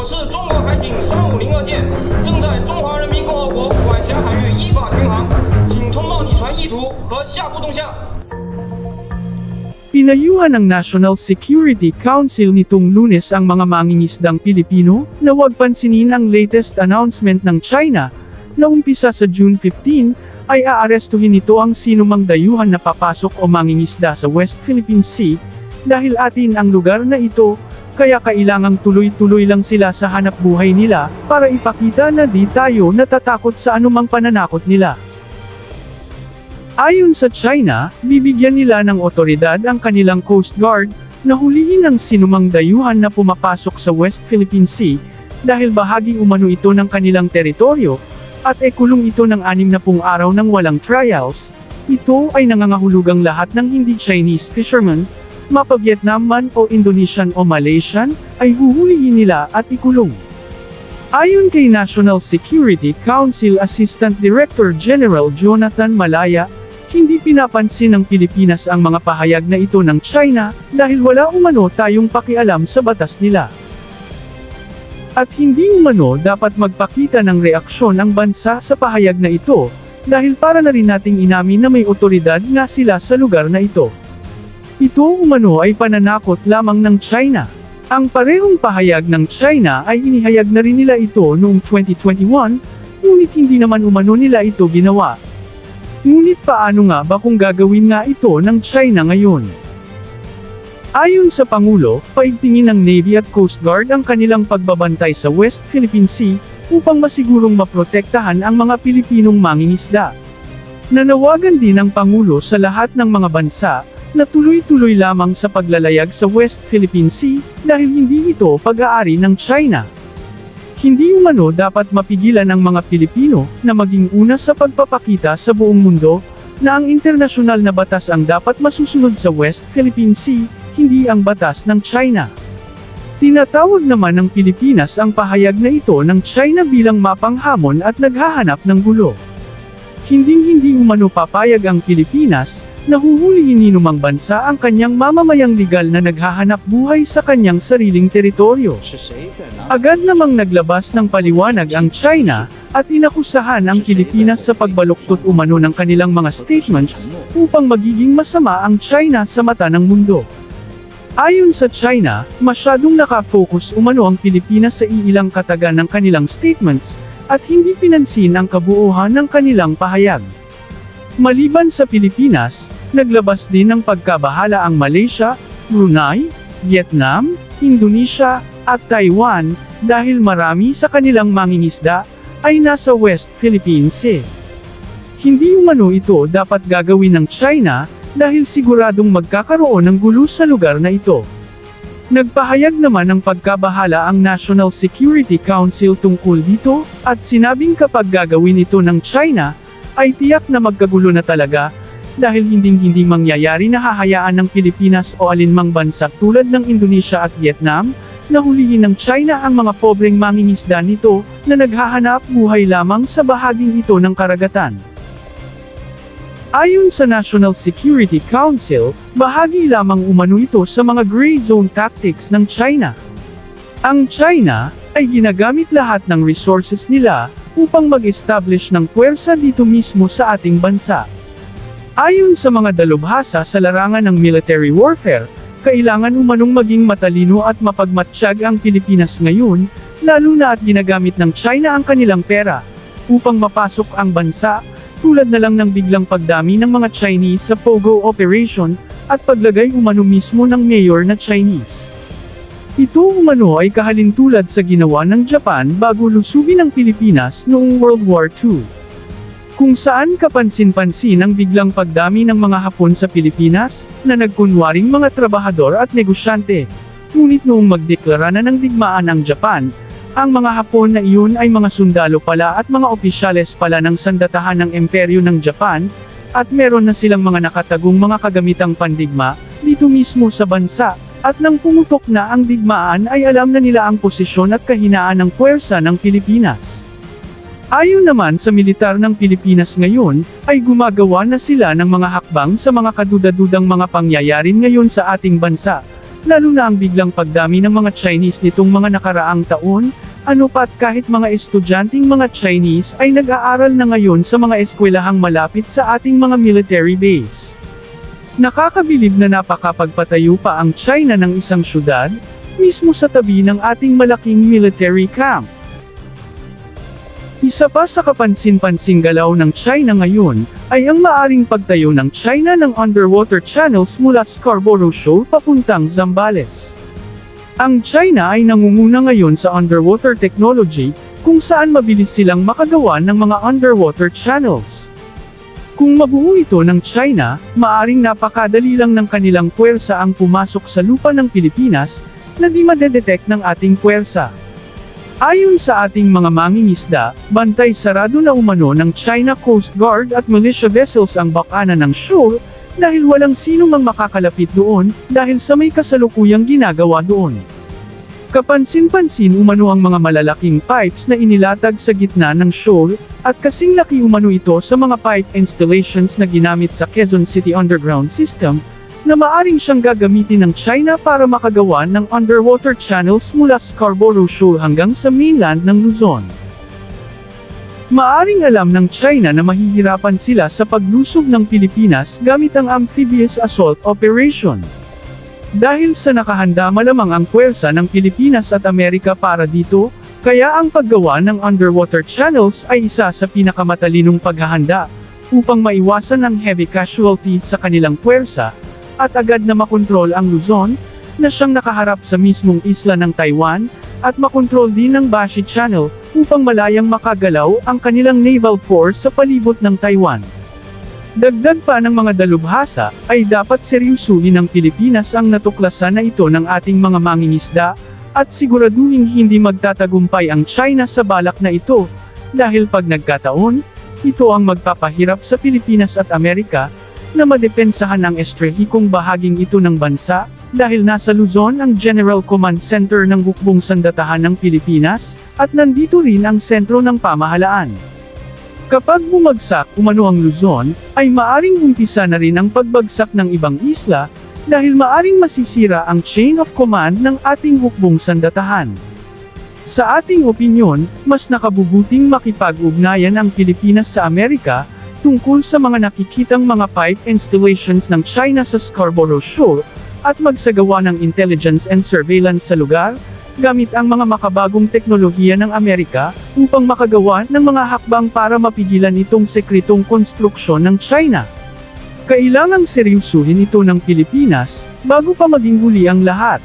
是中国海警3502舰，正在中华人民共和国管辖海域依法巡航，请通报你船意图和下步动向。 Pinayuhan ng National Security Council nitong Lunes ang mga mangingisdang Pilipino na huwag pansinin ang latest announcement ng China na umpisa sa June 15 ay aarestuhin nito ang sinumang dayuhan na papasok o mangingisda sa West Philippine Sea dahil atin ang lugar na ito, kaya kailangang tuloy-tuloy lang sila sa hanap buhay nila para ipakita na di tayo natatakot sa anumang pananakot nila. Ayon sa China, bibigyan nila ng otoridad ang kanilang Coast Guard na hulihin ang sinumang dayuhan na pumapasok sa West Philippine Sea dahil bahagi umano ito ng kanilang teritoryo at kulong ito ng 60 araw ng walang trials. Ito ay nangangahulugang lahat ng hindi Chinese fishermen, mapa-Vietnam man o Indonesian o Malaysian, ay huhulihin nila at ikulong. Ayon kay National Security Council Assistant Director General Jonathan Malaya, hindi pinapansin ng Pilipinas ang mga pahayag na ito ng China dahil wala umano tayong pakialam sa batas nila. At hindi umano dapat magpakita ng reaksyon ang bansa sa pahayag na ito, dahil para na rin nating inamin na may otoridad nga sila sa lugar na ito. Ito umano ay pananakot lamang ng China. Ang parehong pahayag ng China ay inihayag na rin nila ito noong 2021, ngunit hindi naman umano nila ito ginawa. Ngunit paano nga ba kung gagawin nga ito ng China ngayon? Ayon sa Pangulo, paigtingin ng Navy at Coast Guard ang kanilang pagbabantay sa West Philippine Sea upang masigurong maprotektahan ang mga Pilipinong mangingisda. Nanawagan din ang Pangulo sa lahat ng mga bansa na tuloy-tuloy lamang sa paglalayag sa West Philippine Sea dahil hindi ito pag-aari ng China. Hindi umano dapat mapigilan ang mga Pilipino na maging una sa pagpapakita sa buong mundo na ang internasyonal na batas ang dapat masusunod sa West Philippine Sea, hindi ang batas ng China. Tinatawag naman ng Pilipinas ang pahayag na ito ng China bilang mapanghamon at naghahanap ng gulo. Hinding-hindi umano papayag ang Pilipinas na huhulihin ni numang bansa ang kanyang mamamayang legal na naghahanap buhay sa kanyang sariling teritoryo. Agad namang naglabas ng paliwanag ang China at inakusahan ang Pilipinas sa pagbaluktot umano ng kanilang mga statements upang magiging masama ang China sa mata ng mundo. Ayon sa China, masyadong nakafocus umano ang Pilipinas sa iilang katagan ng kanilang statements at hindi pinansin ang kabuuhan ng kanilang pahayag. Maliban sa Pilipinas, naglabas din ng pagkabahala ang Malaysia, Brunei, Vietnam, Indonesia, at Taiwan, dahil marami sa kanilang mangingisda ay nasa West Philippine Sea. Hindi umano ito dapat gagawin ng China, dahil siguradong magkakaroon ng gulo sa lugar na ito. Nagpahayag naman ng pagkabahala ang National Security Council tungkol dito, at sinabing kapag gagawin ito ng China, ay tiyak na magkagulo na talaga, dahil hinding-hindi mangyayari na hahayaan ng Pilipinas o alinmang bansa tulad ng Indonesia at Vietnam, na hulihin ng China ang mga pobreng mangingisda nito, na naghahanap buhay lamang sa bahaging ito ng karagatan. Ayon sa National Security Council, bahagi lamang umano ito sa mga gray zone tactics ng China. Ang China ay ginagamit lahat ng resources nila upang mag-establish ng puwersa dito mismo sa ating bansa. Ayon sa mga dalubhasa sa larangan ng military warfare, kailangan umanong maging matalino at mapagmatsyag ang Pilipinas ngayon, lalo na at ginagamit ng China ang kanilang pera upang mapasok ang bansa, tulad na lang ng biglang pagdami ng mga Chinese sa Pogo Operation, at paglagay umano mismo ng mayor na Chinese. Ito umano ay kahalintulad sa ginawa ng Japan bago lusubin ang Pilipinas noong World War II. Kung saan kapansin-pansin ang biglang pagdami ng mga Hapon sa Pilipinas, na nagkunwaring mga trabahador at negosyante. Ngunit noong magdeklara na ng digmaan ang Japan, ang mga Hapon na iyon ay mga sundalo pala at mga opisyales pala ng sandatahan ng Imperyo ng Japan, at meron na silang mga nakatagong mga kagamitang pandigma, dito mismo sa bansa. At nang pumutok na ang digmaan ay alam na nila ang posisyon at kahinaan ng puwersa ng Pilipinas. Ayon naman sa militar ng Pilipinas ngayon, ay gumagawa na sila ng mga hakbang sa mga kadudadudang mga pangyayari ngayon sa ating bansa, lalo na ang biglang pagdami ng mga Chinese nitong mga nakaraang taon, ano pat kahit mga estudyanteng mga Chinese ay nag-aaral na ngayon sa mga eskwelahang malapit sa ating mga military base. Nakakabilib na napakapagpatayo pa ang China ng isang syudad, mismo sa tabi ng ating malaking military camp. Isa pa sa kapansin-pansing galaw ng China ngayon, ay ang maaring pagtayo ng China ng underwater channels mula Scarborough Shoal papuntang Zambales. Ang China ay nangunguna ngayon sa underwater technology, kung saan mabilis silang makagawa ng mga underwater channels. Kung mabuo ito ng China, maaring napakadali lang ng kanilang puwersa ang pumasok sa lupa ng Pilipinas, na di madedetect ng ating puwersa. Ayon sa ating mga mangingisda, bantay sarado na umano ng China Coast Guard at militia vessels ang bakanan ng shoal, dahil walang sino mang makakalapit doon, dahil sa may kasalukuyang ginagawa doon. Kapansin-pansin umano ang mga malalaking pipes na inilatag sa gitna ng shoal, at kasing laki umano ito sa mga pipe installations na ginamit sa Quezon City Underground System, na maaring siyang gagamitin ng China para makagawa ng underwater channels mula Scarborough Shoal hanggang sa mainland ng Luzon. Maaring alam ng China na mahihirapan sila sa paglusob ng Pilipinas gamit ang amphibious assault operation. Dahil sa nakahanda malamang ang puwersa ng Pilipinas at Amerika para dito, kaya ang paggawa ng underwater channels ay isa sa pinakamatalinong paghahanda, upang maiwasan ang heavy casualties sa kanilang puwersa, at agad na makontrol ang Luzon, na siyang nakaharap sa mismong isla ng Taiwan, at makontrol din ng Bashi Channel, upang malayang makagalaw ang kanilang naval force sa palibot ng Taiwan. Dagdag pa ng mga dalubhasa, ay dapat seryosuhin ng Pilipinas ang natuklasan na ito ng ating mga mangingisda, at siguraduhin hindi magtatagumpay ang China sa balak na ito, dahil pag nagkataon, ito ang magpapahirap sa Pilipinas at Amerika, na madepensahan ang estrehikong bahaging ito ng bansa, dahil nasa Luzon ang General Command Center ng Hukbong Sandatahan ng Pilipinas, at nandito rin ang sentro ng pamahalaan. Kapag bumagsak umano ang Luzon, ay maaring umpisa na rin ang pagbagsak ng ibang isla, dahil maaring masisira ang chain of command ng ating Hukbong Sandatahan. Sa ating opinyon, mas nakabubuting makipag-ugnayan ang Pilipinas sa Amerika, tungkol sa mga nakikitang mga pipe installations ng China sa Scarborough Shoal, at magsagawa ng intelligence and surveillance sa lugar, gamit ang mga makabagong teknolohiya ng Amerika, upang makagawa ng mga hakbang para mapigilan itong sekretong konstruksyon ng China. Kailangang seryosuhin ito ng Pilipinas, bago pa maging huli ang lahat.